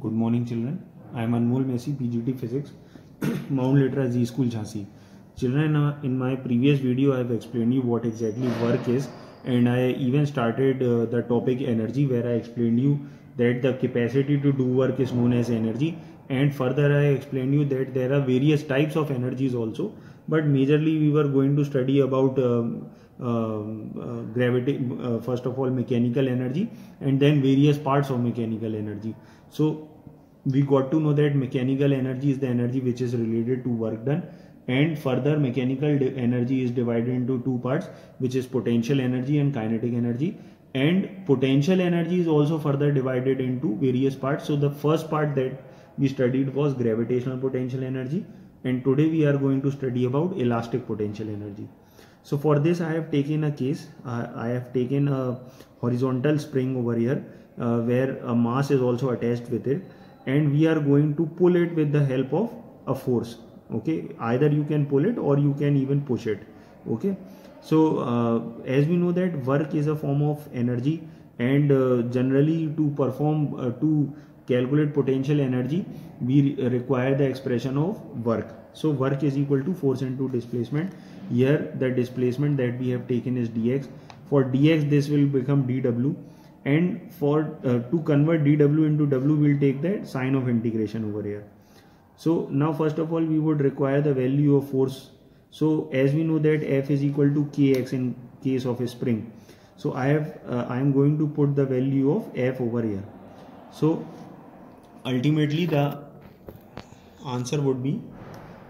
Good morning, children. I am Anmol Messi, PGT Physics, Mount Litra Z School, Jhansi. Children, in my previous video, I have explained you what exactly work is, and I even started the topic energy, where I explained you that the capacity to do work is known as energy, and further I explained you that there are various types of energies also, but majorly we were going to study about gravity, first of all mechanical energy, and then various parts of mechanical energy. So we got to know that mechanical energy is the energy which is related to work done, and further mechanical energy is divided into two parts, which is potential energy and kinetic energy, and potential energy is also further divided into various parts. So the first part that we studied was gravitational potential energy, and today we are going to study about elastic potential energy. So for this I have taken a case. I have taken a horizontal spring over here, where a mass is also attached with it, and we are going to pull it with the help of a force. Okay, either you can pull it or you can even push it. Okay, so as we know that work is a form of energy, and generally to perform to calculate potential energy we require the expression of work. So work is equal to force into displacement. Here the displacement that we have taken is dx. For dx this will become dw, and for to convert dw into w we'll take that sign of integration over here. So now first of all we would require the value of force. So as we know that F is equal to kx in case of a spring. So I am going to put the value of F over here. So ultimately the answer would be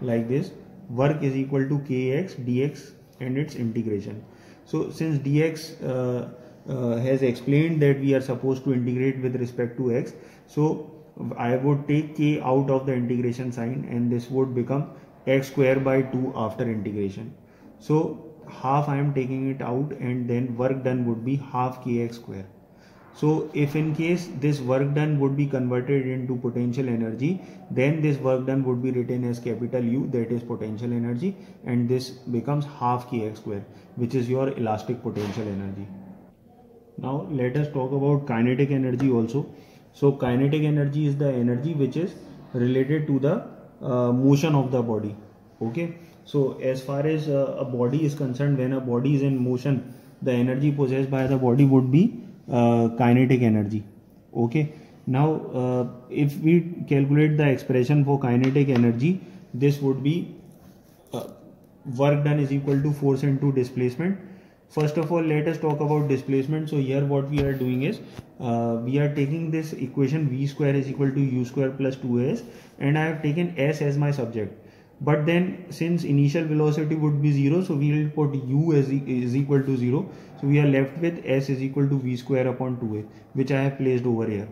like this: work is equal to kx dx and its integration. So since dx has explained that we are supposed to integrate with respect to x, so I would take k out of the integration sign, and this would become x square by 2 after integration. So half I am taking it out, and then work done would be half kx square. So if in case this work done would be converted into potential energy, then this work done would be written as capital U, that is potential energy, and this becomes half kx square, which is your elastic potential energy. Now let us talk about kinetic energy also. So kinetic energy is the energy which is related to the motion of the body. Okay, so as far as a body is concerned, when a body is in motion, the energy possessed by the body would be kinetic energy. Okay, now if we calculate the expression for kinetic energy, this would be work done is equal to force into displacement. First of all, let us talk about displacement. So here what we are doing is we are taking this equation v square is equal to u square plus 2s, and I have taken s as my subject. But then since initial velocity would be 0, so we will put u is equal to 0. So we are left with s is equal to v square upon 2a, which I have placed over here.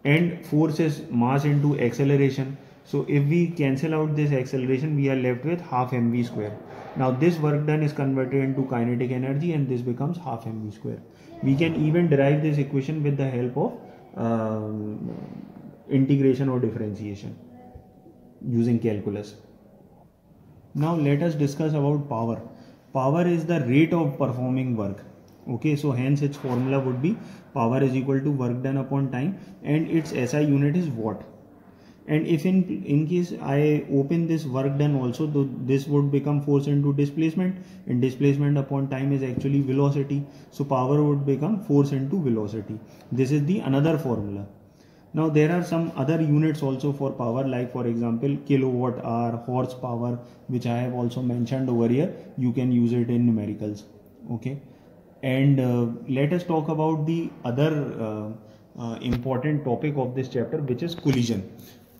And force is mass into acceleration. So if we cancel out this acceleration, we are left with half mv square. Now this work done is converted into kinetic energy, and this becomes half mv square. We can even derive this equation with the help of integration or differentiation using calculus. Now let us discuss about power. Power is the rate of performing work. Okay, so hence its formula would be power is equal to work done upon time, and its SI unit is watt. And if in case I open this work done also, this would become force into displacement, and displacement upon time is actually velocity. So power would become force into velocity. This is the another formula. Now there are some other units also for power, like for example kilowatt hour, horsepower, which I have also mentioned over here. You can use it in numericals. Okay, and let us talk about the other important topic of this chapter, which is collision.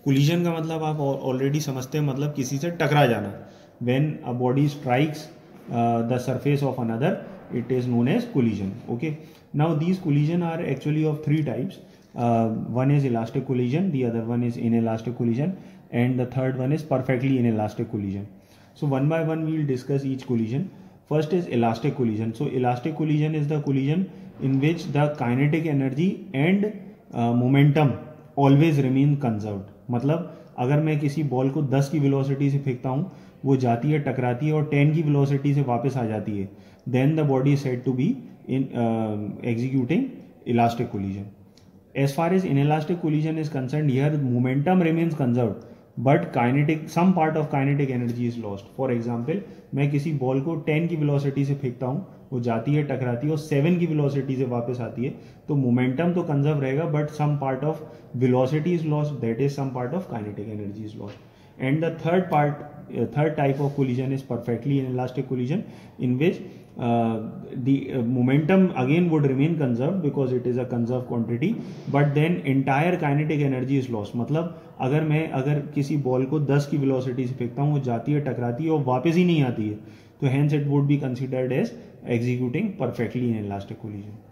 Collision का मतलब आप already समझते हैं, मतलब किसी से टकरा जाना. When a body strikes the surface of another, it is known as collision. Okay, now these collision are actually of three types. One is elastic collision, the other one is inelastic collision, and the third one is perfectly inelastic collision. So one by one we will discuss each collision. First is elastic collision. So elastic collision is the collision in which the kinetic energy and momentum always remain conserved. मतलब अगर मैं किसी ball को 10 की velocity से फेंकता हूँ, वो जाती है, टकराती है और 10 की वेलोसिटी से वापस आ जाती है, then the body is said to be in executing elastic collision. As far as inelastic collision is concerned, here momentum remains conserved, but some part of kinetic energy is lost. For example, मैं किसी ball को 10 की velocity से फेंकता हूँ, वो जाती है, टकराती है और 7 की वेलोसिटी से वापस आती है, तो मोमेंटम तो कंजर्व रहेगा, but some part of velocity is lost, that is some part of kinetic energy is lost. And the third type of collision is perfectly inelastic collision, in which the momentum again would remain conserved because it is a conserved quantity, but then entire kinetic energy is lost. मतलब अगर किसी ball को 10 की velocity से फेंकता हूँ, वो जाती है, टकराती है और वापस ही नहीं आती है, तो hence it would be considered as executing perfectly inelastic collision.